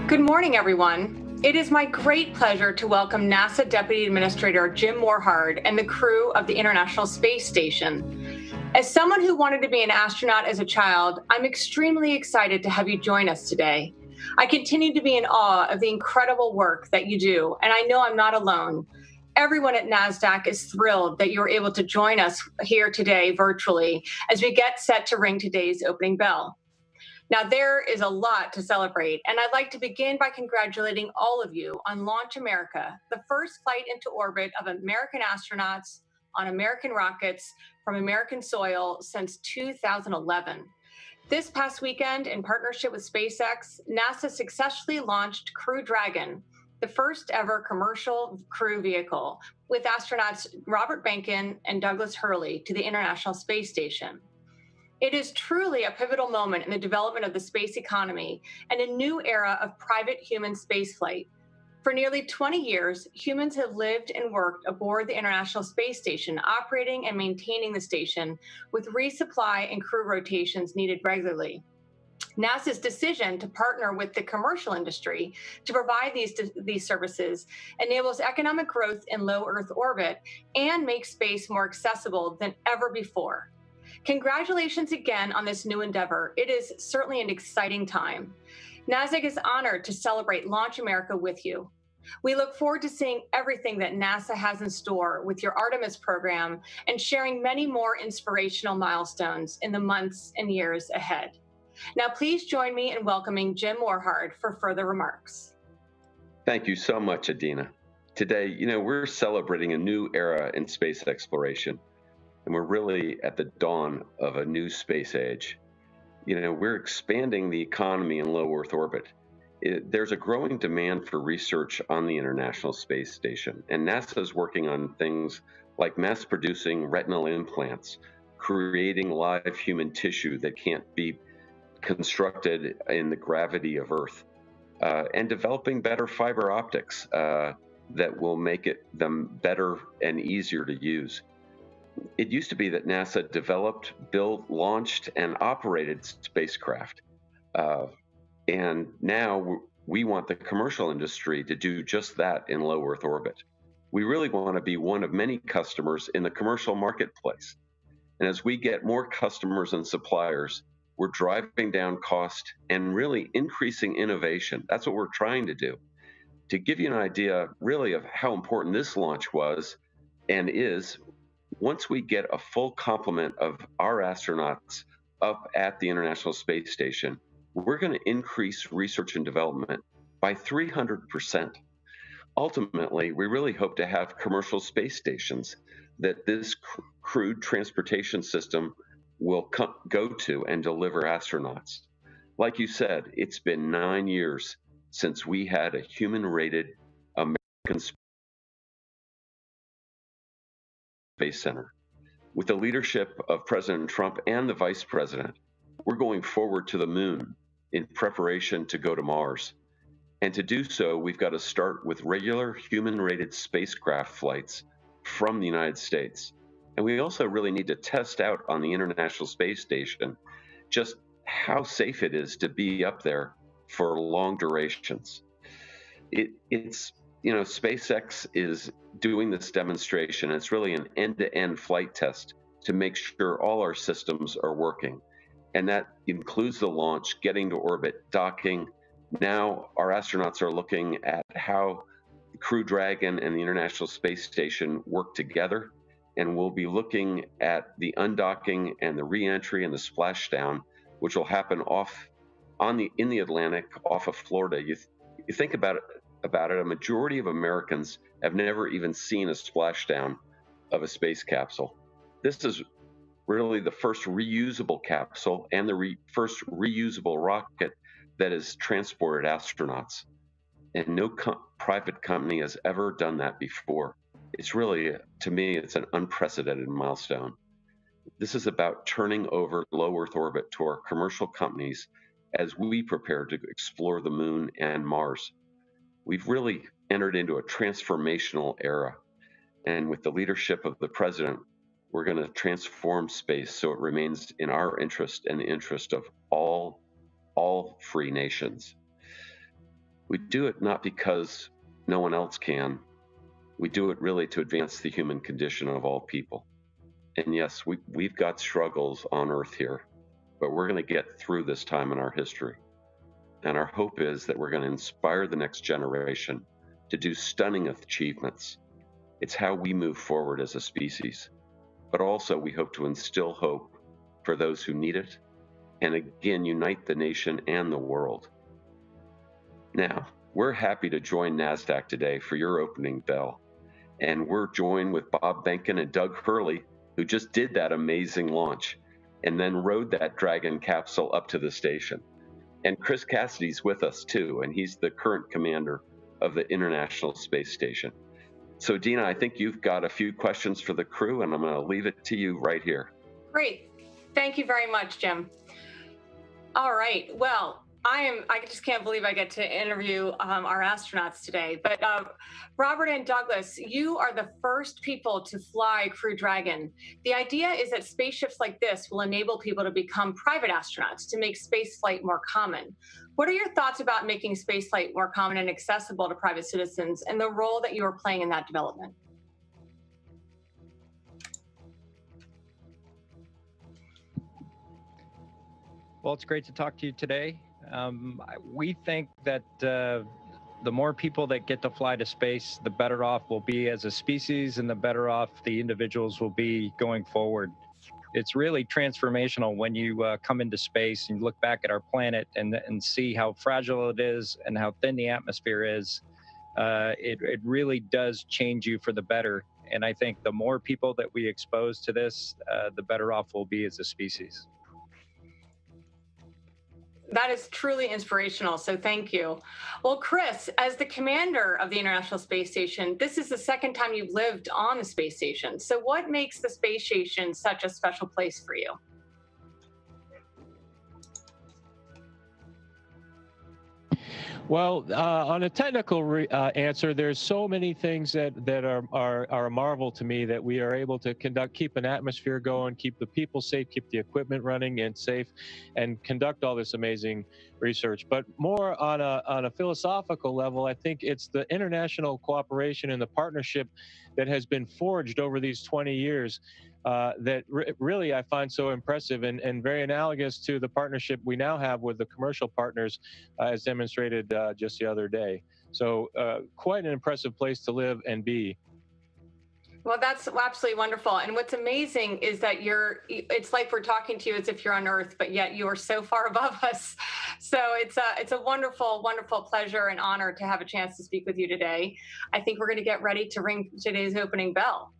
Good morning, everyone. It is my great pleasure to welcome NASA Deputy Administrator Jim Morhard and the crew of the International Space Station. As someone who wanted to be an astronaut as a child, I'm extremely excited to have you join us today. I continue to be in awe of the incredible work that you do, and I know I'm not alone. Everyone at NASDAQ is thrilled that you're able to join us here today virtually as we get set to ring today's opening bell. Now, there is a lot to celebrate, and I'd like to begin by congratulating all of you on Launch America, the first flight into orbit of American astronauts on American rockets from American soil since 2011. This past weekend, in partnership with SpaceX, NASA successfully launched Crew Dragon, the first ever commercial crew vehicle, with astronauts Robert Behnken and Douglas Hurley to the International Space Station. It is truly a pivotal moment in the development of the space economy and a new era of private human spaceflight. For nearly 20 years, humans have lived and worked aboard the International Space Station, operating and maintaining the station with resupply and crew rotations needed regularly. NASA's decision to partner with the commercial industry to provide these services enables economic growth in low Earth orbit and makes space more accessible than ever before. Congratulations again on this new endeavor. It is certainly an exciting time. NASDAQ is honored to celebrate Launch America with you. We look forward to seeing everything that NASA has in store with your Artemis program and sharing many more inspirational milestones in the months and years ahead. Now, please join me in welcoming Jim Morhard for further remarks. Thank you so much, Adina. Today, we're celebrating a new era in space exploration. And we're really at the dawn of a new space age. We're expanding the economy in low Earth orbit. There's a growing demand for research on the International Space Station, and NASA is working on things like mass producing retinal implants, creating live human tissue that can't be constructed in the gravity of Earth, and developing better fiber optics that will make them better and easier to use. It used to be that NASA developed, built, launched, and operated spacecraft. And now we want the commercial industry to do just that in low Earth orbit. We really want to be one of many customers in the commercial marketplace. And as we get more customers and suppliers, we're driving down cost and really increasing innovation. That's what we're trying to do. To give you an idea, really, of how important this launch was and is, once we get a full complement of our astronauts up at the International Space Station, we're going to increase research and development by 300%. Ultimately, we really hope to have commercial space stations that this crewed transportation system will go to and deliver astronauts. Like you said, it's been 9 years since we had a human-rated American Space Center. With the leadership of President Trump and the Vice President, we're going forward to the moon in preparation to go to Mars. And to do so, we've got to start with regular human-rated spacecraft flights from the United States. And we also really need to test out on the International Space Station just how safe it is to be up there for long durations. SpaceX is doing this demonstration. It's really an end-to-end flight test to make sure all our systems are working. And that includes the launch, getting to orbit, docking. Now our astronauts are looking at how Crew Dragon and the International Space Station work together. And we'll be looking at the undocking and the re-entry and the splashdown, which will happen in the Atlantic off of Florida. You think about it, a majority of Americans have never even seen a splashdown of a space capsule. This is really the first reusable capsule and the first reusable rocket that has transported astronauts. And no private company has ever done that before. It's really, to me, it's an unprecedented milestone. This is about turning over low Earth orbit to our commercial companies as we prepare to explore the moon and Mars. We've really entered into a transformational era. And with the leadership of the president, we're going to transform space so it remains in our interest and the interest of all free nations. We do it not because no one else can. We do it really to advance the human condition of all people. And yes, we've got struggles on Earth here, but we're going to get through this time in our history. And our hope is that we're going to inspire the next generation to do stunning achievements. It's how we move forward as a species. But also, we hope to instill hope for those who need it, and again, unite the nation and the world. Now, we're happy to join NASDAQ today for your opening bell. And we're joined with Bob Behnken and Doug Hurley, who just did that amazing launch and then rode that Dragon capsule up to the station. And Chris Cassidy's with us too, and he's the current commander of the International Space Station. So Dina, I think you've got a few questions for the crew, and I'm going to leave it to you right here. Great. Thank you very much, Jim. All right. Well, I just can't believe I get to interview our astronauts today. But Robert and Douglas, you are the first people to fly Crew Dragon. The idea is that spaceships like this will enable people to become private astronauts to make spaceflight more common. What are your thoughts about making spaceflight more common and accessible to private citizens, and the role that you are playing in that development? Well, it's great to talk to you today. We think that the more people that get to fly to space, the better off we'll be as a species, and the better off the individuals will be going forward. It's really transformational when you come into space and look back at our planet and see how fragile it is and how thin the atmosphere is. It really does change you for the better. And I think the more people that we expose to this, the better off we'll be as a species. That is truly inspirational, so thank you. Well, Chris, as the commander of the International Space Station, this is the second time you've lived on the space station. So what makes the space station such a special place for you? Well, on a technical answer, there's so many things that are a marvel to me that we are able to keep an atmosphere going, keep the people safe, keep the equipment running and safe, and conduct all this amazing research. But more on a philosophical level, I think it's the international cooperation and the partnership that has been forged over these 20 years that really I find so impressive and very analogous to the partnership we now have with the commercial partners, as demonstrated just the other day. So quite an impressive place to live and be. Well, that's absolutely wonderful. And what's amazing is that it's like we're talking to you as if you're on Earth, but yet you are so far above us. So it's a wonderful, wonderful pleasure and honor to have a chance to speak with you today. I think we're going to get ready to ring today's opening bell.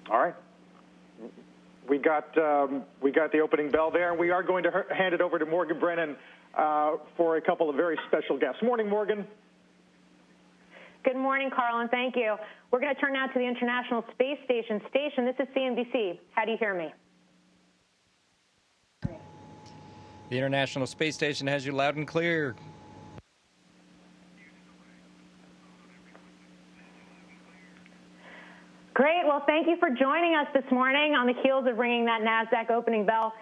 All right. We got the opening bell there, and we are going to hand it over to Morgan Brennan for a couple of very special guests. Morning, Morgan. Good morning, Carl, and thank you. We're going to turn now to the International Space Station. This is CNBC. How do you hear me? The International Space Station has you loud and clear. Great. Well, thank you for joining us this morning on the heels of ringing that NASDAQ opening bell.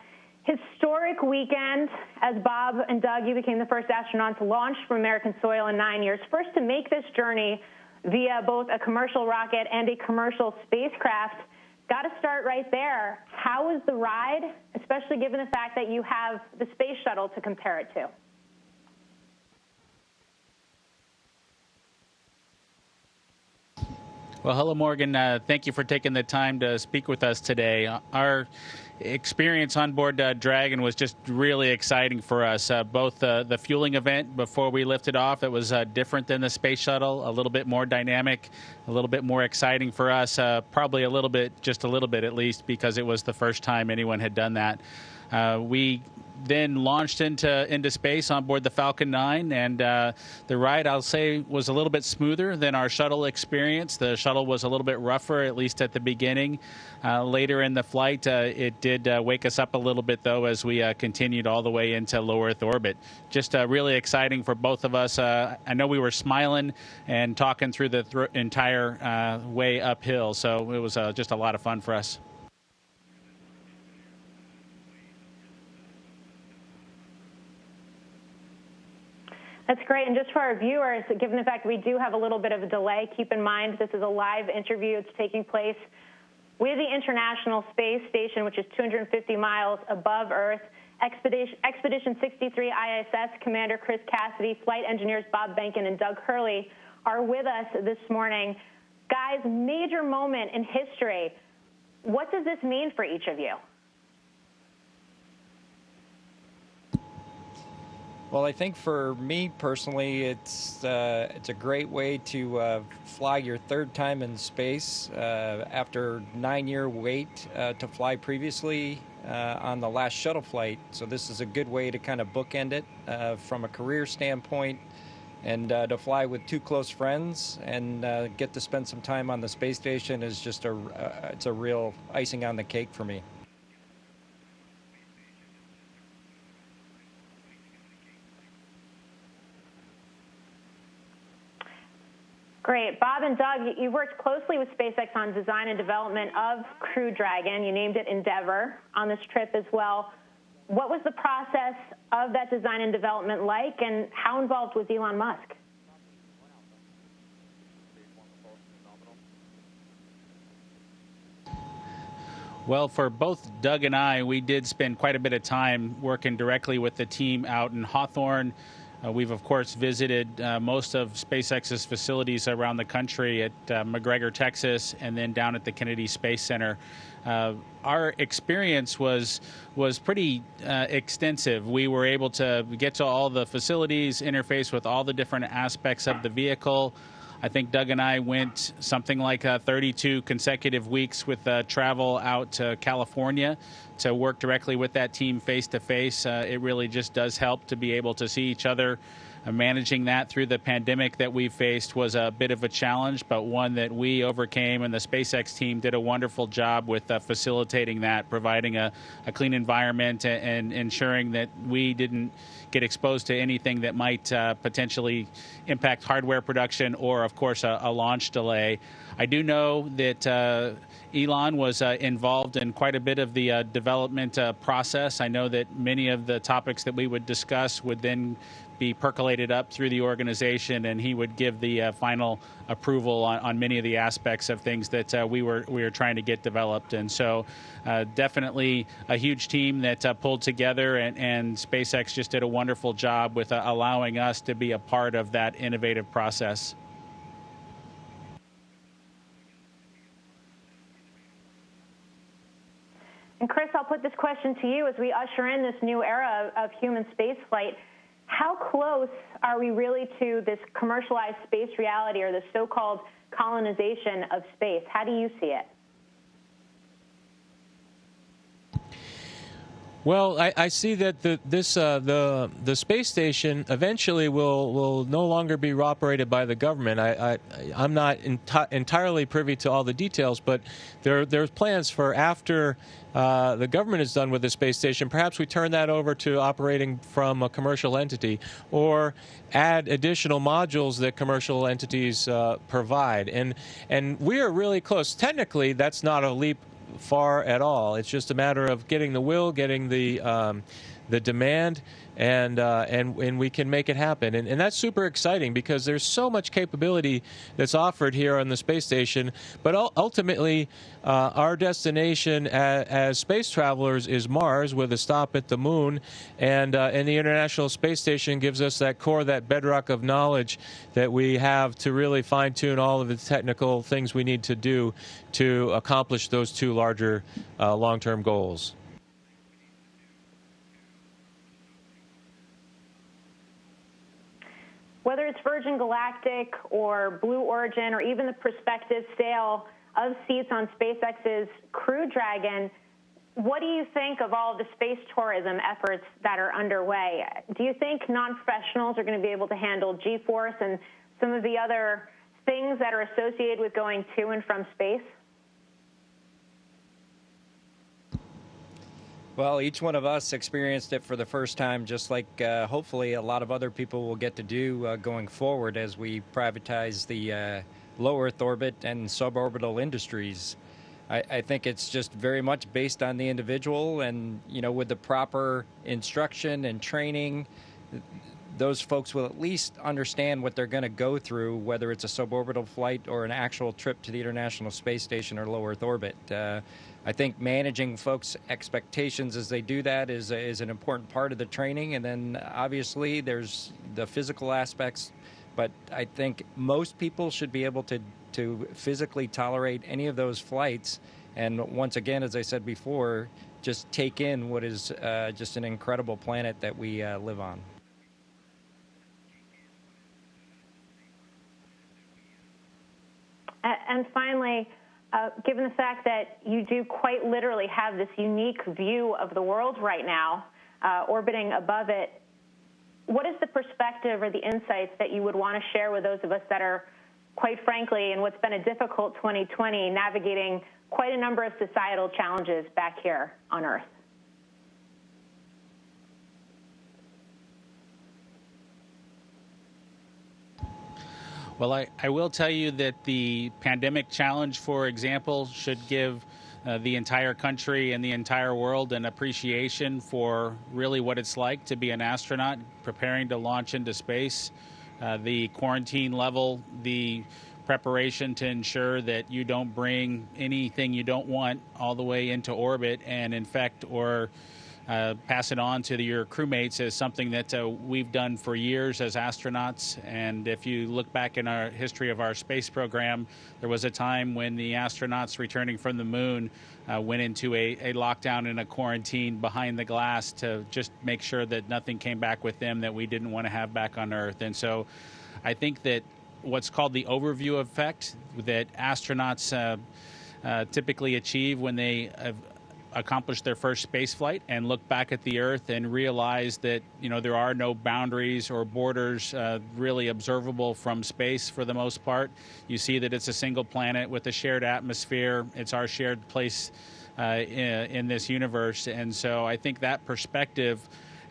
Historic weekend as Bob and Doug, you became the first astronauts launched from American soil in 9 years. First to make this journey via both a commercial rocket and a commercial spacecraft. Got to start right there. How was the ride, especially given the fact that you have the space shuttle to compare it to? Well, hello, Morgan. Thank you for taking the time to speak with us today. Our experience on board Dragon was just really exciting for us. Both the fueling event before we lifted off, it was different than the space shuttle, a little bit more dynamic, a little bit more exciting for us, probably a little bit, just a little bit at least, because it was the first time anyone had done that. We then launched into space on board the Falcon 9, and the ride, I'll say, was a little bit smoother than our shuttle experience. The shuttle was a little bit rougher, at least at the beginning. Later in the flight, it did wake us up a little bit, though, as we continued all the way into low Earth orbit. Just really exciting for both of us. I know we were smiling and talking through the entire way uphill, so it was just a lot of fun for us. That's great. And just for our viewers, given the fact we do have a little bit of a delay, keep in mind this is a live interview. It's taking place with the International Space Station, which is 250 miles above Earth. Expedition 63 ISS Commander Chris Cassidy, flight engineers Bob Behnken and Doug Hurley are with us this morning. Guys, major moment in history. What does this mean for each of you? Well, I think for me personally, it's a great way to fly your third time in space after 9-year wait to fly previously on the last shuttle flight. So this is a good way to kind of bookend it from a career standpoint, and to fly with two close friends and get to spend some time on the space station is just it's a real icing on the cake for me. Great. Bob and Doug, you worked closely with SpaceX on design and development of Crew Dragon. You named it Endeavor on this trip as well. What was the process of that design and development like, and how involved was Elon Musk? Well, for both Doug and I, we did spend quite a bit of time working directly with the team out in Hawthorne. We've, of course, visited most of SpaceX's facilities around the country at McGregor, Texas, and then down at the Kennedy Space Center. Our experience was pretty extensive. We were able to get to all the facilities, interface with all the different aspects of the vehicle. I think Doug and I went something like 32 consecutive weeks with travel out to California to work directly with that team face to face. It really just does help to be able to see each other. Managing that through the pandemic that we faced was a bit of a challenge, but one that we overcame, and the SpaceX team did a wonderful job with facilitating that, providing a clean environment and ensuring that we didn't get exposed to anything that might potentially impact hardware production or, of course, a launch delay. I do know that Elon was involved in quite a bit of the development process. I know that many of the topics that we would discuss would then be percolated up through the organization, and he would give the final approval on many of the aspects of things that we were trying to get developed. And so definitely a huge team that pulled together, and SpaceX just did a wonderful job with allowing us to be a part of that innovative process. And Chris, I'll put this question to you as we usher in this new era of human spaceflight. How close are we really to this commercialized space reality, or the so-called colonization of space? How do you see it? Well, I see that the space station eventually will no longer be operated by the government. I'm not entirely privy to all the details, but there's plans for after the government is done with the space station, perhaps we turn that over to operating from a commercial entity, or add additional modules that commercial entities provide. And we are really close. Technically, that's not a leap far at all. It's just a matter of getting the will, getting the demand, and we can make it happen. And that's super exciting because there's so much capability that's offered here on the space station. But ultimately, our destination as space travelers is Mars, with a stop at the moon, and the International Space Station gives us that core, that bedrock of knowledge that we have to really fine-tune all of the technical things we need to do to accomplish those two larger long-term goals. Whether it's Virgin Galactic or Blue Origin or even the prospective sale of seats on SpaceX's Crew Dragon, what do you think of all of the space tourism efforts that are underway? Do you think non-professionals are going to be able to handle G-force and some of the other things that are associated with going to and from space? Well, each one of us experienced it for the first time, just like hopefully a lot of other people will get to do going forward as we privatize the low Earth orbit and suborbital industries. I think it's just very much based on the individual, and with the proper instruction and training, those folks will at least understand what they're going to go through, whether it's a suborbital flight or an actual trip to the International Space Station or low Earth orbit. I think managing folks' expectations as they do that is an important part of the training, and then obviously there's the physical aspects, but I think most people should be able to physically tolerate any of those flights, and once again, as I said before, just take in what is just an incredible planet that we live on. And finally, given the fact that you do quite literally have this unique view of the world right now, orbiting above it, what is the perspective or the insights that you would want to share with those of us that are, quite frankly, in what's been a difficult 2020, navigating quite a number of societal challenges back here on Earth? Well, I will tell you that the pandemic challenge, for example, should give the entire country and the entire world an appreciation for really what it's like to be an astronaut preparing to launch into space. The quarantine level, the preparation to ensure that you don't bring anything you don't want all the way into orbit and infect or pass it on to your crewmates is something that we've done for years as astronauts. And if you look back in our history of our space program, there was a time when the astronauts returning from the moon went into a lockdown and a quarantine behind the glass to just make sure that nothing came back with them that we didn't want to have back on Earth. And so I think that what's called the overview effect that astronauts typically achieve when they accomplish their first space flight and look back at the Earth and realize that there are no boundaries or borders really observable from space for the most part. You see that it's a single planet with a shared atmosphere. It's our shared place in this universe. And so I think that perspective,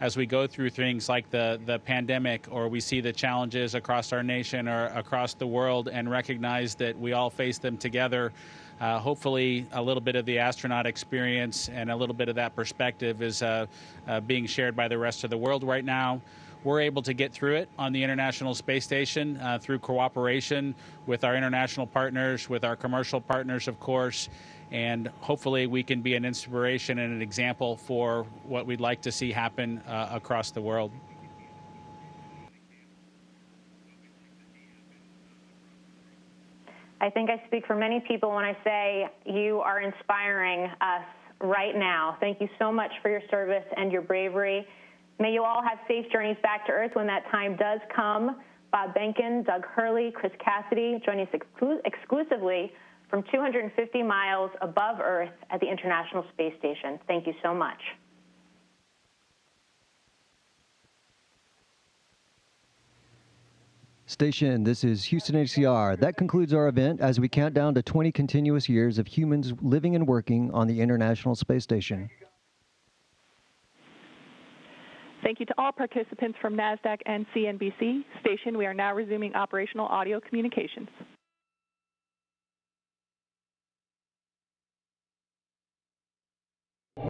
as we go through things like the pandemic, or we see the challenges across our nation or across the world and recognize that we all face them together, hopefully a little bit of the astronaut experience and a little bit of that perspective is being shared by the rest of the world right now. We're able to get through it on the International Space Station through cooperation with our international partners, with our commercial partners, of course, and hopefully we can be an inspiration and an example for what we'd like to see happen across the world. I think I speak for many people when I say you are inspiring us right now. Thank you so much for your service and your bravery. May you all have safe journeys back to Earth when that time does come. Bob Behnken, Doug Hurley, Chris Cassidy joining us exclusively from 250 miles above Earth at the International Space Station. Thank you so much. Station, this is Houston HCR. That concludes our event as we count down to 20 continuous years of humans living and working on the International Space Station. Thank you to all participants from NASDAQ and CNBC. Station, we are now resuming operational audio communications.